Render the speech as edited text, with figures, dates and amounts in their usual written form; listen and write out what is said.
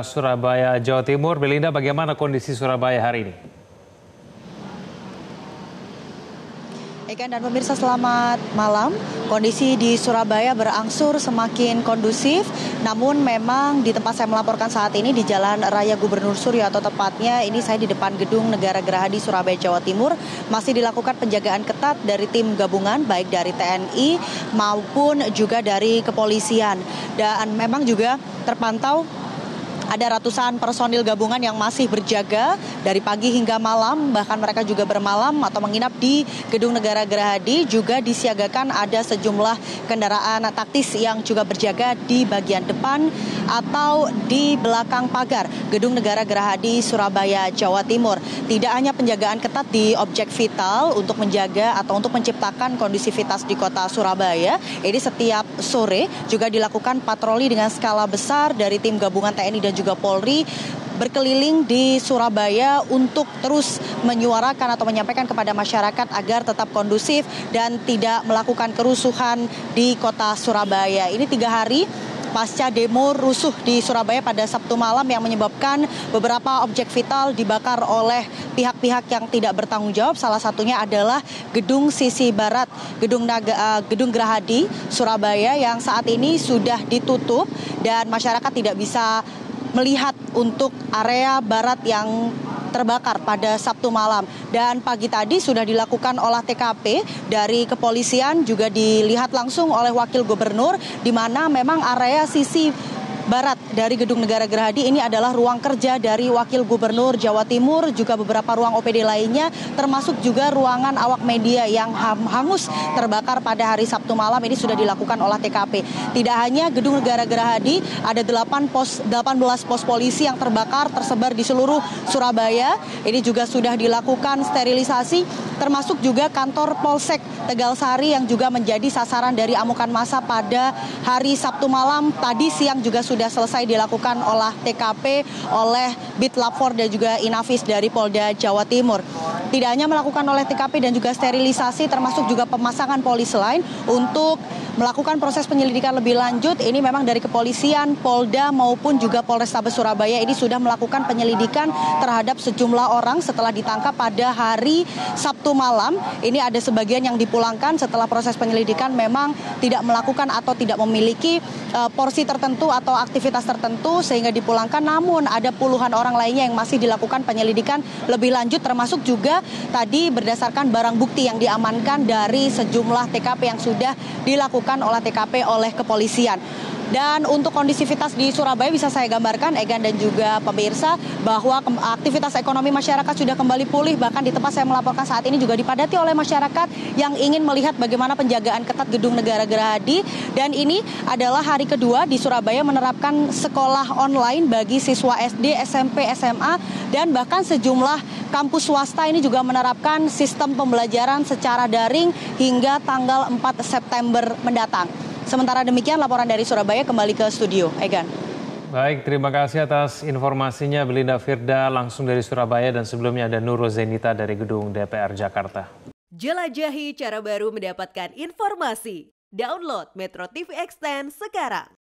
Surabaya, Jawa Timur. Belinda, bagaimana kondisi Surabaya hari ini? Egan dan pemirsa, selamat malam. Kondisi di Surabaya berangsur semakin kondusif, namun memang di tempat saya melaporkan saat ini di Jalan Raya Gubernur Suryo, atau tepatnya ini saya di depan Gedung Negara Gerahadi Surabaya, Jawa Timur, masih dilakukan penjagaan ketat dari tim gabungan baik dari TNI maupun juga dari kepolisian. Dan memang juga terpantau ada ratusan personil gabungan yang masih berjaga dari pagi hingga malam, bahkan mereka juga bermalam atau menginap di Gedung Negara Gerahadi. Juga disiagakan ada sejumlah kendaraan taktis yang juga berjaga di bagian depan atau di belakang pagar Gedung Negara Gerahadi Surabaya, Jawa Timur. Tidak hanya penjagaan ketat di objek vital untuk menjaga atau untuk menciptakan kondusivitas di kota Surabaya, ini setiap sore juga dilakukan patroli dengan skala besar dari tim gabungan TNI dan juga Polri berkeliling di Surabaya untuk terus menyuarakan atau menyampaikan kepada masyarakat agar tetap kondusif dan tidak melakukan kerusuhan di kota Surabaya. Ini 3 hari pasca demo rusuh di Surabaya pada Sabtu malam yang menyebabkan beberapa objek vital dibakar oleh pihak-pihak yang tidak bertanggung jawab. Salah satunya adalah gedung sisi barat, Gedung Gerahadi Surabaya yang saat ini sudah ditutup dan masyarakat tidak bisa melihat untuk area barat yang terbakar pada Sabtu malam. Dan pagi tadi sudah dilakukan olah TKP dari kepolisian, juga dilihat langsung oleh Wakil Gubernur, di mana memang area sisi barat dari Gedung Negara Gerahadi ini adalah ruang kerja dari Wakil Gubernur Jawa Timur, juga beberapa ruang OPD lainnya, termasuk juga ruangan awak media yang hangus terbakar pada hari Sabtu malam. Ini sudah dilakukan olah TKP. Tidak hanya Gedung Negara Gerahadi, ada 18 pos polisi yang terbakar tersebar di seluruh Surabaya. Ini juga sudah dilakukan sterilisasi, termasuk juga kantor Polsek Tegalsari yang juga menjadi sasaran dari amukan massa pada hari Sabtu malam. Tadi siang juga sudah selesai dilakukan olah TKP oleh Bitlab 4 dan juga Inafis dari Polda Jawa Timur. Tidak hanya melakukan olah TKP dan juga sterilisasi, termasuk juga pemasangan polisi lain untuk melakukan proses penyelidikan lebih lanjut. Ini memang dari kepolisian, Polda maupun juga Polrestabes Surabaya ini sudah melakukan penyelidikan terhadap sejumlah orang setelah ditangkap pada hari Sabtu malam. Ini ada sebagian yang dipulangkan setelah proses penyelidikan memang tidak melakukan atau tidak memiliki porsi tertentu atau aktivitas tertentu sehingga dipulangkan. Namun ada puluhan orang lainnya yang masih dilakukan penyelidikan lebih lanjut, termasuk juga tadi berdasarkan barang bukti yang diamankan dari sejumlah TKP yang sudah dilakukan olah TKP oleh kepolisian. Dan untuk kondisivitas di Surabaya bisa saya gambarkan, Egan dan juga pemirsa, bahwa aktivitas ekonomi masyarakat sudah kembali pulih. Bahkan di tempat saya melaporkan saat ini juga dipadati oleh masyarakat yang ingin melihat bagaimana penjagaan ketat Gedung Negara Gerahadi. Dan ini adalah hari kedua di Surabaya menerapkan sekolah online bagi siswa SD, SMP, SMA, dan bahkan sejumlah kampus swasta ini juga menerapkan sistem pembelajaran secara daring hingga tanggal 4 September mendatang. Sementara demikian laporan dari Surabaya, kembali ke studio. Egan. Baik, terima kasih atas informasinya Belinda Firda langsung dari Surabaya, dan sebelumnya ada Nurul Zenita dari Gedung DPR Jakarta. Jelajahi cara baru mendapatkan informasi. Download Metro TV Extend sekarang.